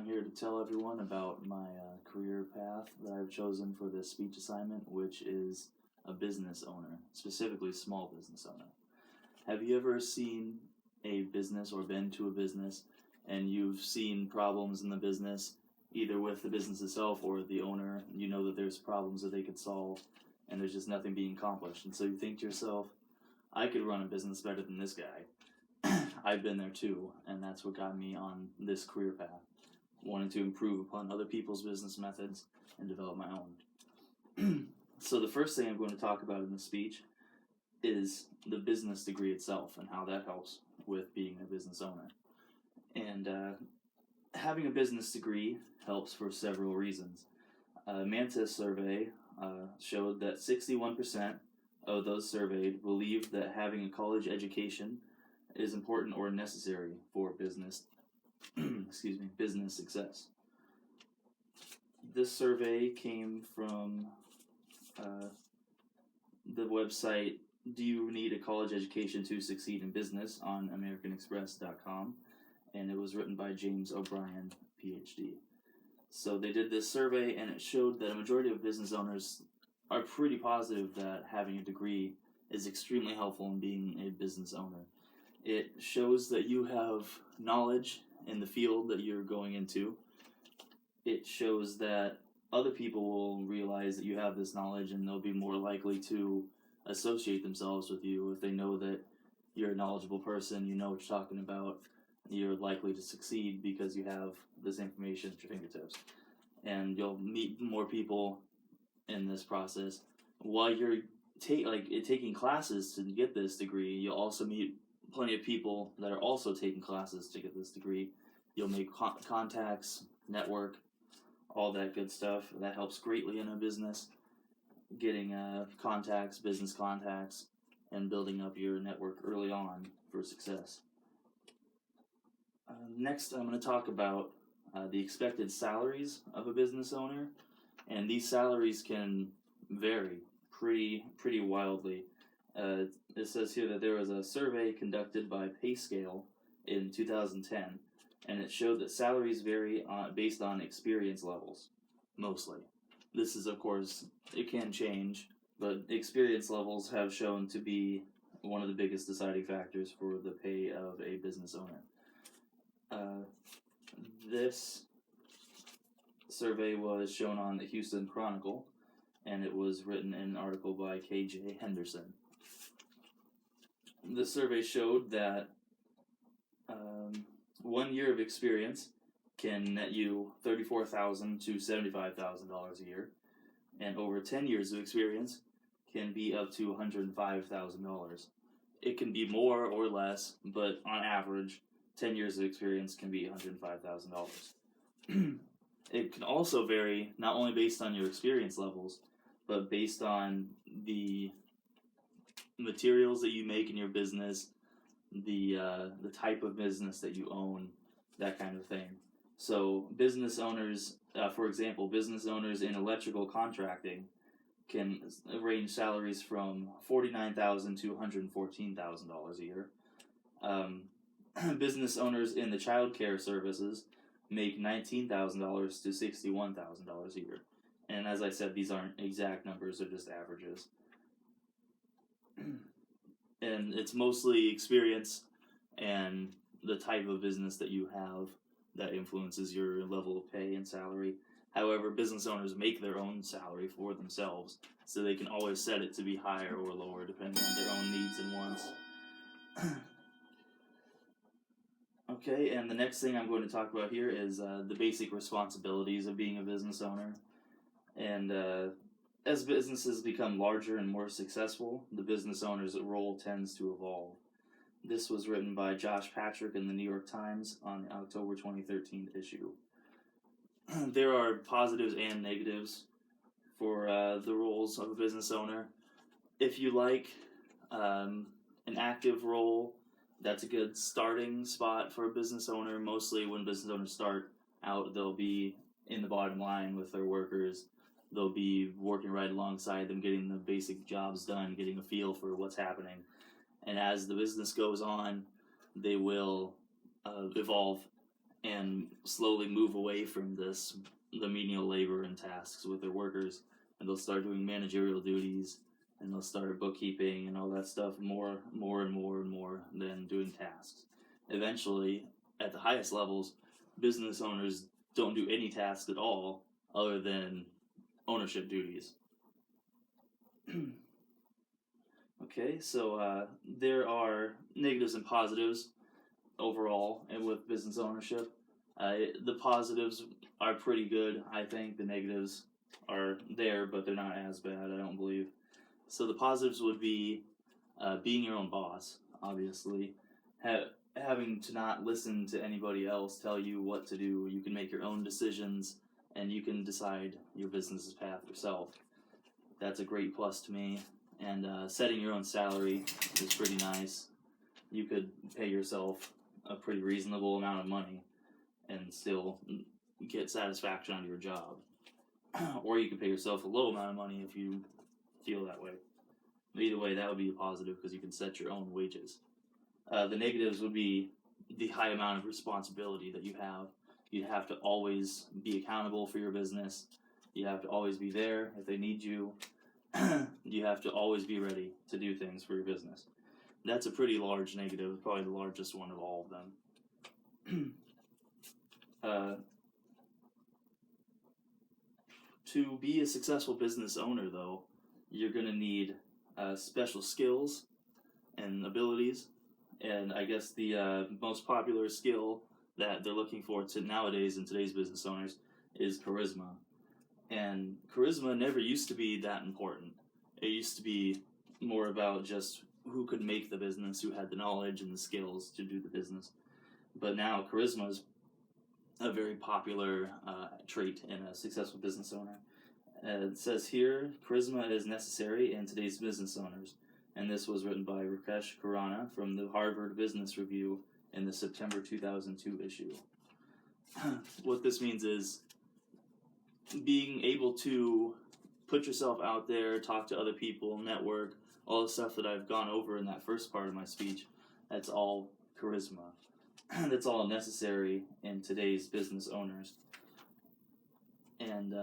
here to tell everyone about my career path that I've chosen for this speech assignment, which is a business owner, specifically small business owner. Have you ever seen a business or been to a business and you've seen problems in the business, either with the business itself or the owner? You know that there's problems that they could solve and there's just nothing being accomplished. And so you think to yourself, I could run a business better than this guy. I've been there too, and that's what got me on this career path, wanting to improve upon other people's business methods and develop my own. So the first thing I'm going to talk about in this speech is the business degree itself and how that helps with being a business owner. And having a business degree helps for several reasons. Mantis survey showed that 61% of those surveyed believe that having a college education is important or necessary for business business success. This survey came from the website Do You Need a College Education to Succeed in Business on AmericanExpress.com, and it was written by James O'Brien, PhD. So they did this survey, and it showed that a majority of business owners are pretty positive that having a degree is extremely helpful in being a business owner. It shows that you have knowledge in the field that you're going into. It shows that other people will realize that you have this knowledge and they'll be more likely to associate themselves with you if they know that you're a knowledgeable person, you know what you're talking about, you're likely to succeed because you have this information at your fingertips. And you'll meet more people in this process. While you're taking classes to get this degree, you'll also meet plenty of people that are also taking classes to get this degree. You'll make contacts, network, all that good stuff. That helps greatly in a business, getting contacts, business contacts, and building up your network early on for success. Next, I'm going to talk about the expected salaries of a business owner, and these salaries can vary pretty wildly. It says here that there was a survey conducted by PayScale in 2010, and it showed that salaries vary based on experience levels, mostly. This is, of course, it can change, but experience levels have shown to be one of the biggest deciding factors for the pay of a business owner. This survey was shown on the Houston Chronicle, and it was written in an article by K.J. Henderson. The survey showed that 1 year of experience can net you $34,000 to $75,000 a year, and over 10 years of experience can be up to $105,000. It can be more or less, but on average, 10 years of experience can be $105,000. It can also vary not only based on your experience levels, but based on the materials that you make in your business, the type of business that you own, that kind of thing. So business owners, for example, business owners in electrical contracting can range salaries from $49,000 to $114,000 a year. Business owners in the child care services make $19,000 to $61,000 a year. And as I said, these aren't exact numbers, they're just averages. And it's mostly experience and the type of business that you have that influences your level of pay and salary. However, business owners make their own salary for themselves, so they can always set it to be higher or lower depending on their own needs and wants. Okay, and the next thing I'm going to talk about here is the basic responsibilities of being a business owner. And as businesses become larger and more successful, the business owner's role tends to evolve. This was written by Josh Patrick in the New York Times on the October 2013 issue. There are positives and negatives for the roles of a business owner. If you like an active role, that's a good starting spot for a business owner. Mostly when business owners start out, they'll be in the bottom line with their workers. They'll be working right alongside them, getting the basic jobs done, getting a feel for what's happening. And as the business goes on, they will evolve and slowly move away from the menial labor and tasks with their workers, and they'll start doing managerial duties, and they'll start bookkeeping and all that stuff more and more than doing tasks. Eventually, at the highest levels, business owners don't do any tasks at all other than ownership duties. Okay, so there are negatives and positives overall and with business ownership. The positives are pretty good, I think. The negatives are there, but they're not as bad, I don't believe. So the positives would be being your own boss, obviously. Having to not listen to anybody else tell you what to do. You can make your own decisions, and you can decide your business's path yourself. That's a great plus to me. And setting your own salary is pretty nice. You could pay yourself a pretty reasonable amount of money and still get satisfaction out of your job. Or you could pay yourself a low amount of money if you feel that way. Either way, that would be a positive because you can set your own wages. The negatives would be the high amount of responsibility that you have. You have to always be accountable for your business. You have to always be there if they need you. You have to always be ready to do things for your business. That's a pretty large negative, probably the largest one of all of them. To be a successful business owner, though, you're going to need special skills and abilities. And I guess the most popular skill that they're looking for nowadays in today's business owners is charisma. And charisma never used to be that important. It used to be more about just who could make the business, who had the knowledge and the skills to do the business. But now charisma is a very popular trait in a successful business owner. It says here, charisma is necessary in today's business owners. And this was written by Rakesh Khurana from the Harvard Business Review in the September 2002 issue. What this means is being able to put yourself out there, talk to other people, network, all the stuff that I've gone over in that first part of my speech, that's all charisma. That's all necessary in today's business owners. And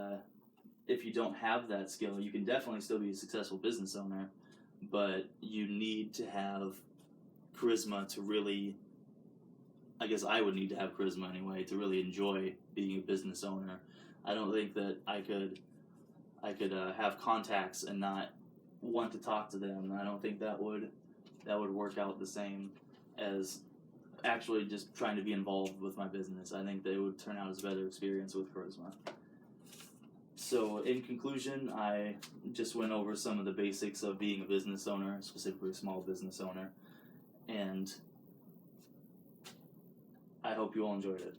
if you don't have that skill, you can definitely still be a successful business owner, but you need to have charisma to really, I guess I would need to have charisma anyway, to really enjoy being a business owner. I don't think that I could have contacts and not want to talk to them. I don't think that would work out the same as actually just trying to be involved with my business. I think they would turn out as a better experience with charisma. So in conclusion, I just went over some of the basics of being a business owner, specifically a small business owner, and I hope you all enjoyed it.